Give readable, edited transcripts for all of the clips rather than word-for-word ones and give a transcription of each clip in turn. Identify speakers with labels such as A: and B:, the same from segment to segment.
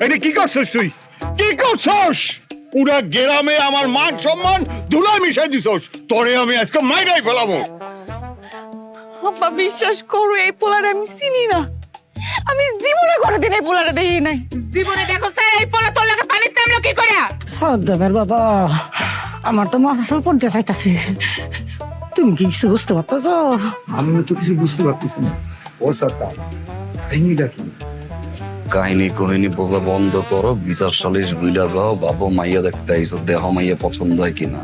A: এটা কি করছিস তুই? কি করছস? পুরা গ্রামে আমার মান সম্মান ধুলায় মিশাই দিছস। তোরে আমি আজকে মাইরাই ফেলাবো।
B: আব্বা বিশ্বাস করো, এই পোলারে আমি চিনি না। আমি জীবনে কোনোদিন এই পোলারে দেখি নাই।
C: জীবনে দেখো স্যার, এই পোলা তোর লাগে পানির নামলো কি করে?
D: সাদ্দামের বাবা, আমার তো মাথা পড়তে চাইতাছে। তুমি কি কিছু বুঝতে পারতেছ?
E: আমি তো কিছু বুঝতে পারতেছি না। ও সাদ্দাম, কাহিনীটা কি?
F: কাহিনী বোঝা বন্ধ করো, বিচার সালিশ বুইলা যাও। বাবু মাইয়া দেখতে আইসো, দেহ মাইয়া পছন্দ হয় কিনা।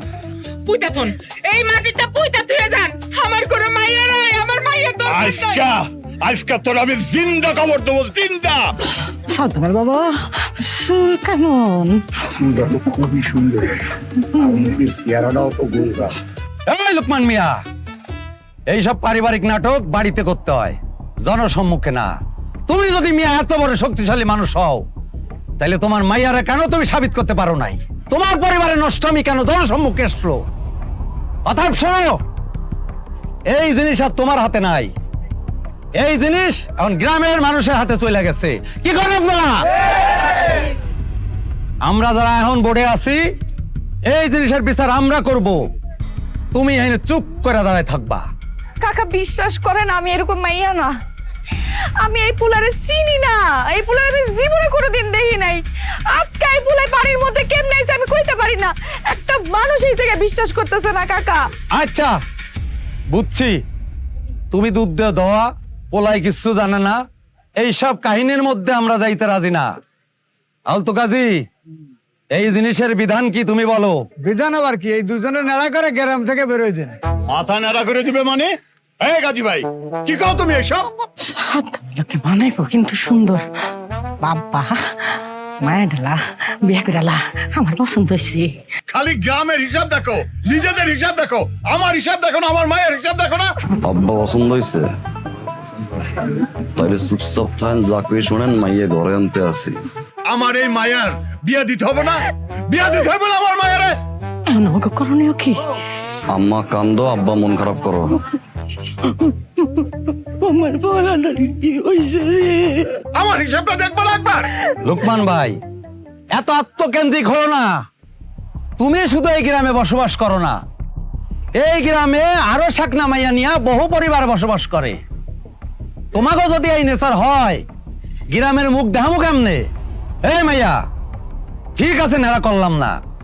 C: পুইতা থন, এই মাটিতে পুইতা থুয়ে যান। আমার কোনো মাইয়া নাই, আমার মাইয়া তো
A: আজকে তোর আমি জিন্দা কবর দেবো, জিন্দা।
D: সাদ্দামের বাবা, সুর কেমন?
E: সুন্দর তো খুবই সুন্দর, আর মুখের চেহারাটাও তো গোলগা।
G: এই লোকমান মিয়া, এইসব পারিবারিক নাটক বাড়িতে করতে হয়, জনসম্মুখে না। তুমি যদি মিয়া এত বড় শক্তিশালী মানুষ হও, তাহলে তোমার মাইয়ারে কেন তুমি সাবিত করতে পারো নাই? তোমার পরিবারের নষ্টামি কেন জনসম্মুখে আসলো? অর্থাৎ শোনো, এই জিনিস আর তোমার হাতে নাই। এই জিনিস এখন গ্রামের মানুষের হাতে চলে গেছে। কি করেন আপনারা? আমরা যারা এখন বোর্ডে আছি, এই জিনিসের বিচার আমরা করব। তুমি এখানে চুপ করে দাঁড়ায় থাকবা।
B: কাকা বিশ্বাস করেন, আমি এরকম মাইয়া না। আমি এই পোলারে চিনি না। এই পোলারে আমি জীবনে কোনোদিন দেখি নাই। আজকে এই পোলাই বাড়ির মধ্যে কেমনে আইছে আমি কইতে পারি না। একটা মানুষ এই জায়গায় বিশ্বাস করতেছে না কাকা।
G: আচ্ছা বুঝছি, তুমি দুধ দিয়ে দেওয়া পোলাই কিছু জানে না, এইসব কাহিনীর মধ্যে আমরা যাইতে রাজি না। আলতো কাজী, এই জিনিসের বিধান কি তুমি বলো?
H: বিধান আবার কি? এই দুজনে নাড়া করে গ্রাম থেকে বেরোয় দেন।
A: মাথা নাড়া করে দিবে মানে? এই গাজী ভাই, কি কও তুমি এসব?
D: সাদ্দামের লোকে মানাইবো কিন্তু সুন্দর। বাবা, মায়া ঢালা, বিয়া করালা, আমার পছন্দ হয়েছে।
A: খালি গ্রামের হিসাব দেখো, নিজেদের হিসাব দেখো, আমার হিসাব দেখো না, আমার মায়ের হিসাব দেখো না।
F: আব্বা পছন্দ হয়েছে? তাহলে চুপচাপ থাকেন, যা কই শুনেন, মাইয়া ঘরে আনতে আসি।
A: আমার এই মায়ের বিয়া দিতে হবে না? বিয়া দিতে হবে না আমার মায়েরে?
D: এখন আমাকে করণীয় কি?
F: আম্মা কান্দো, আব্বা মন খারাপ করো।
D: আমার বলানোর কি হয়েছে রে?
A: আমার হিসাবটা দেখবো না একবার?
G: লোকমান ভাই, এত আত্মকেন্দ্রিক হলো না। তুমি শুধু এই গ্রামে বসবাস করো না, এই গ্রামে আরো শাকনা মাইয়া নিয়া বহু পরিবার বসবাস করে। তোমাকেও যদি এই নেচার হয়, গ্রামের মুখ দেখামো কেমনে? এই মাইয়া, ঠিক আছে, নেড়া করলাম না,